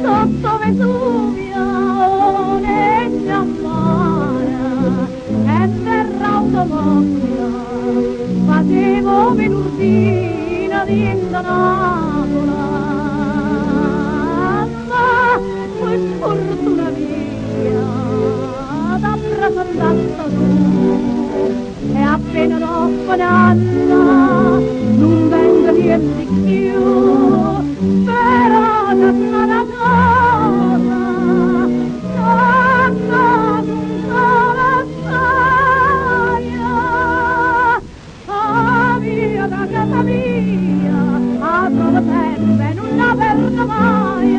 Sotto Vesuvio negli ammara e per automobile facevo venurdina dentro Napola, ma per fortuna mia t'ha presentato tu e appena dopo un anno non vengo niente più, però una cosa, tanto sola storia, via da casa mia, a trovo sempre non la perdo mai.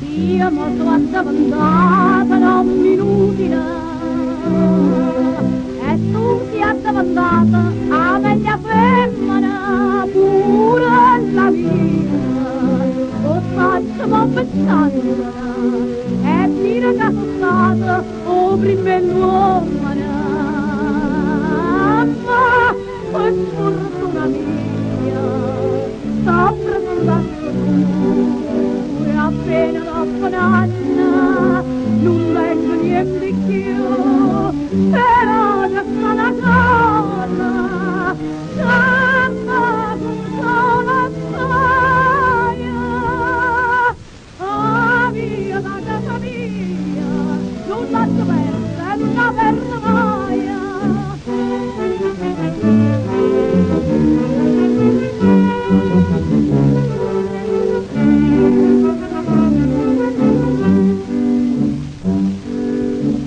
Io mi sono addavantata non minuti là, e tu ti addavantata a meglio femmina pure la vita, o faccio pensando e fino che sono stata o prima l'uomo, ma per fortuna mia sto presentando tu e appena dopo un anno non vengo niente più, però c'è una cosa, tanto sola storia, via da casa mia, non lascio perdere, non la perdo mai.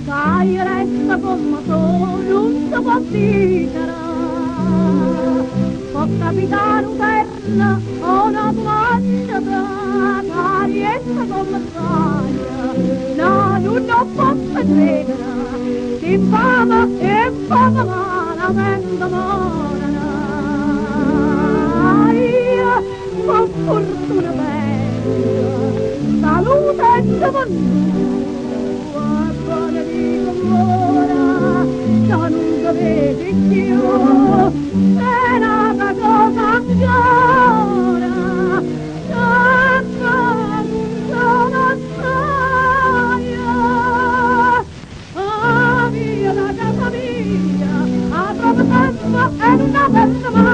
Sai, resta come sono, non si può dire, può capitare un perno o una plancia, sai, resta come sai, no, non lo posso credere, si infama e infama malamente morena, io, con fortuna bella, salute e gioventù, ora, non dovete più, è una cosa ancora, tanto sono storia, via da casa mia, a proprio tempo e non aperto mai.